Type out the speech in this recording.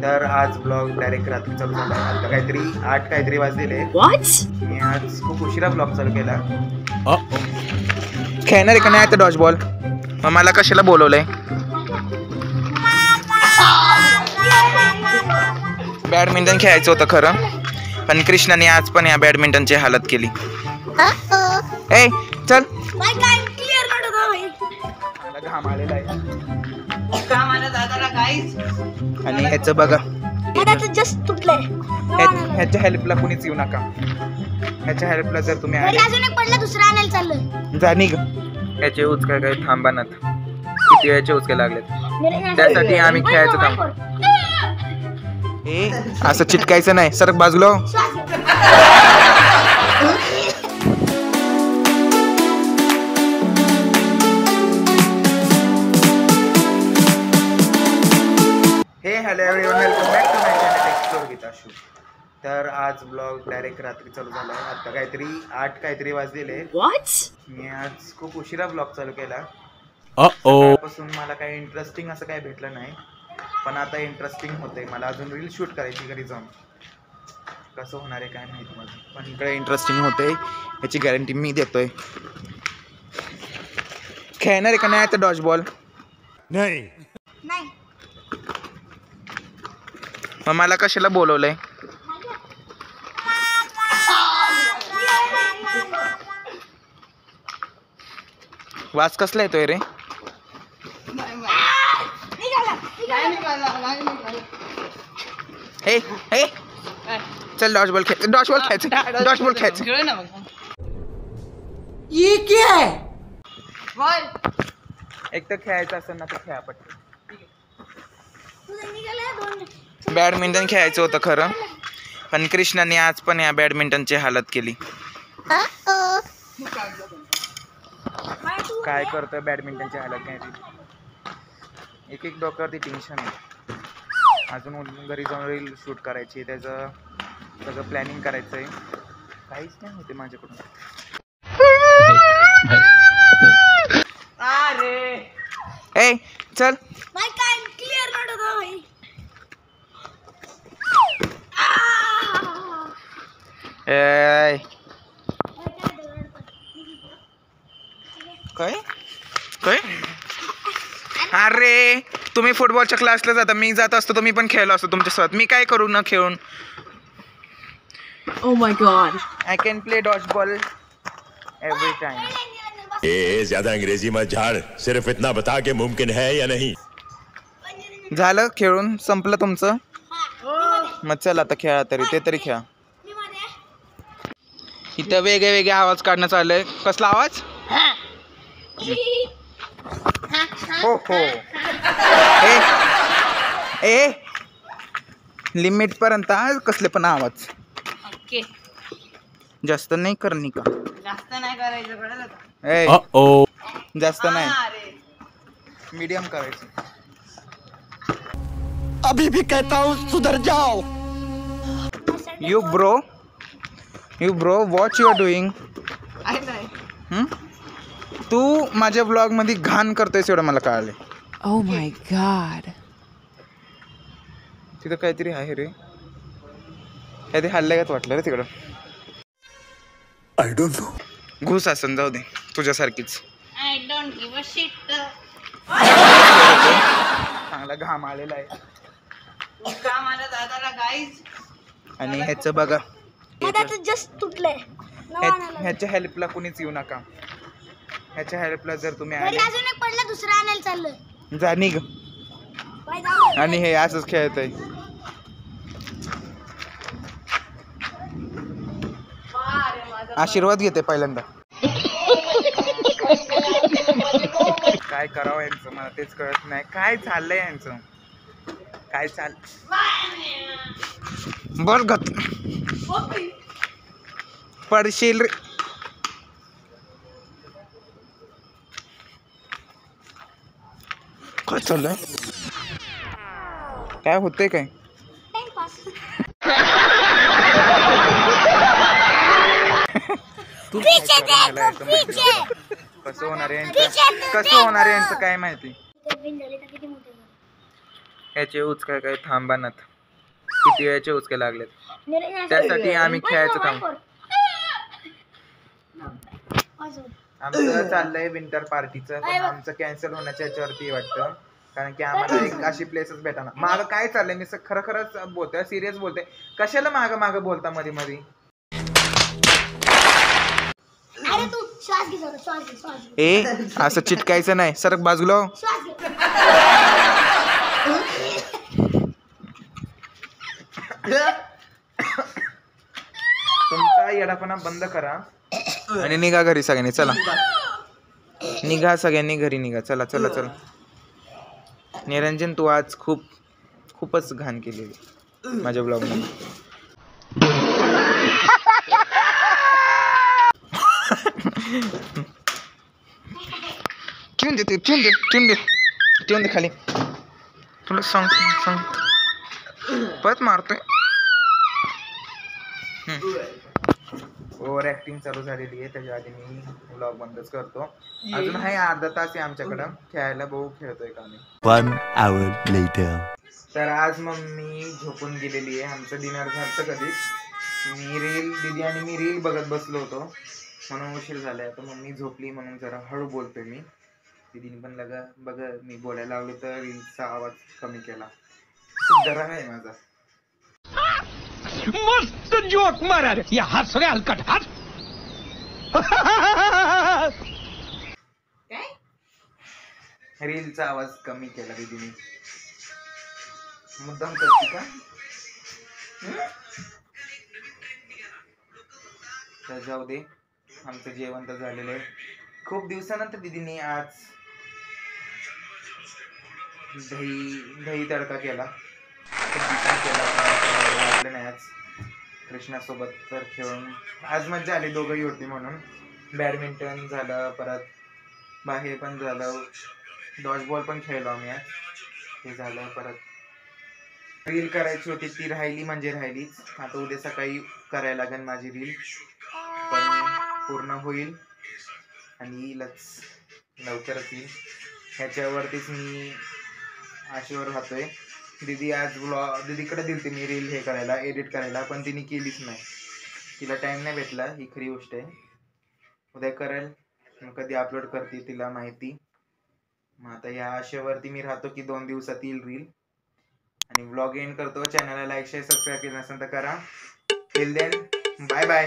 तर आज blog direct रात्री चालू झाला. आता काहीतरी 8 काहीतरी वाजलेले. मी आज खूप उशिरा ब्लॉग चालू केला. खेळणार आहे का नाही आता डॉज बॉल? मग मला कशाला बोलवलंय? बॅडमिंटन खेळायचं होतं खरं, पण कृष्णाने आज पण या बॅडमिंटनची हालत केली. ए चल, घाम आलेला आहे. आणि ह्याचं बघा, ह्याच्या हेल्पला कुणीच येऊ नका. ह्याच्या हेल्पला जर तुम्ही जा निघ. ह्याचे उचका काही थांबानात, किती वेळाचे उचके लागलेत. त्यासाठी आम्ही खेळायचं थांब. असं चिटकायचं नाही, सरक बाजूला. Hello everyone, welcome back to my channel explore with Ashu. तर आज ब्लॉग डायरेक्ट रात्री चालू झाला. आता काहीतरी 8 काहीतरी वाजलेले. मी आज खूप उशिरा ब्लॉग चालू केला. सकाळपासून मला काही इंटरेस्टिंग असं काही भेटलं नाही, पण आता इंटरेस्टिंग होतंय. मला अजून रील शूट करायची घरी जाऊन. कसं होणार आहे काय माहिती माझं, पण इकडे इंटरेस्टिंग होतंय याची गॅरंटी मी देतोय. खेळणार आहे का नाही आता डॉज बॉल? नाही. मग मला कशाला बोलवलंय? वास कसला येतोय रे? हे हे चल डॉज बॉल खेळ, डॉज बॉल खेळायचं, डॉज बॉल खेळायचं. ये क्या है? एक तर खेळायचं असेल ना तर खेळा पटकन. बॅडमिंटन खेळायचं होतं खरं, पण कृष्णाने आज पण या बॅडमिंटनची हालत केली. काय करतोय बॅडमिंटनची हालत नाही ती. एक एक डोक्यावरती टेन्शन आहे. अजून घरी जाऊन रील शूट करायची, त्याचं सगळं प्लॅनिंग करायचं आहे. काहीच नाही होते माझ्याकडून. ए चल, काय काय? अरे तुम्ही फुटबॉलच्या क्लासला जाता, मी जात असतो तर मी पण खेळलो असतो तुमच्यासोबत. मी काय करू न खेळून? Oh my god. I can play dodgeball every time. ज्यादा अंग्रेजी मत झाड़, सिर्फ इतना बता के मुमकिन है या नहीं. झालं खेळून, संपलं तुमचं? मग चल आता खेळा तरी, ते तरी खेळा. इथं वेगळे वेगळे आवाज काढणं चाललंय. कसला आवाज? हो हो. ए लिमिट पर्यंत कसले पण आवाज. जास्त नाही करणी का? जास्त नाही करायचं कळलं का? जास्त नाही, मीडियम करायचं. अभी भी कहता हूँ सुधर जाओ. You bro, what you are doing? तू माझ्या ब्लॉग मध्ये घाण करतोयस एवढं मला कळाले. Oh my god. तिथं काहीतरी आहे रे, काहीतरी हल्ल्यागत वाटलं रे तिकडं. I don't know. घुस असन, जाऊ दे, तुझ्यासारखीच. I don't give a shit. चांगला घाम आलेला आहे. काम आलं दादाला गाईज. आणि ह्याचं बघा, जस्ट तुटलंय. ह्याच्या हेल्पला कुणीच येऊ नका. ह्याच्या हेल्पला जर तुम्ही आले, अजून एक पडलं, दुसरं आणायला चाललं. जा निघ. आणि हे असंच खेळत आहे. आशीर्वाद घेते पहिल्यांदा. काय करावं यांचं मला तेच कळत नाही. काय चाललंय यांचं? काय चाल बोल गत पडशील रे. काय चाललंय? काय होतंय काय? कसं होणार आहे यांचं काय माहिती. याचे उचकाय काय थांबानात, किती वेळाचे उचके लागलेत. त्यासाठी आम्ही खेळायचं थांब. आमचं चाललंय विंटर पार्टीचं, पण आमचं कॅन्सल होण्याच्या याच्यावरती वाटतं, कारण की आम्हाला एक अशी प्लेसच भेटाना. मागं काय चाललंय, मी खरं खरंच बोलतोय, सिरियस बोलतोय. कशाला मागं बोलता मध्ये मध्ये. अरे तू श्वास घे जरा, श्वास घे. ए असं चिटकायचं नाही, सरक बाजूला हो. श्वास घे. तुमचा येडापणा बंद करा आणि निघा घरी सगळ्यांनी. चला निघा सगळ्यांनी घरी निघा. चला चला चला. निरंजन तू आज खूपच घाण केलेली माझ्या ब्लॉग मध्ये. ठेवून दे खाली. तुला सांग परत मारतोय. ओव्हर ऍक्टिंग चालू झालेली आहे, त्याच्या आधी मी ब्लॉग बंदच करतो. अजून आहे अर्धा तास आहे आमच्याकडं खेळायला. भाऊ खेळतोय का मी. 1 hour later. तर आज मम्मी झोपून गेलेली आहे. आमचं डिनर झालं कधीच. दीदी आणि मी रील बघत बसलो होतो म्हणून उशीर झालाय. आता मम्मी झोपली म्हणून जरा हळू बोलतोय मी. दीदीने पण बघ मी बोलायला लागलो तर रीलचा आवाज कमी केला. डरा आहे माझा. मस्त जोक मारा रे, या हस रे हलकट हस. रीलचा आवाज कमी केला दीदीने. मुद्दाम करते का. तर जाऊ दे, आमचं जेवण तर झालेलं आहे. खूप दिवसानंतर दीदीने आज दही तडका केला. नाही आज कृष्णासोबत तर खेळून आज मज्जा आली. दोघंही होती म्हणून. बॅडमिंटन झालं, परत बाहेर पण झालं, डॉजबॉल पण खेळलो आम्ही आज. ते झालं. परत रील करायची होती ती राहिलीच. आता उद्या सकाळी करायला लागेल माझी रील, पण पूर्ण होईल आणि येईलच लवकरच येईल. ह्याच्यावरतीच मी आशेवर राहतोय. दीदी आज दीदीकडे दिलते मी रील हे करायला, एडिट करायला, पण तिने केलीच नाही. तिला टाइम नाही भेटला, ही खरी गोष्ट आहे. उद्या करेल, कधी अपलोड करते तिला माहिती. मग आता या आशेवरती मी राहतो की 2 दिवसात येईल रील. आणि व्लॉग एंड करतो. चॅनलला लाईक शेअर सबस्क्राईब केलं नसेल तर करा. Till then bye bye.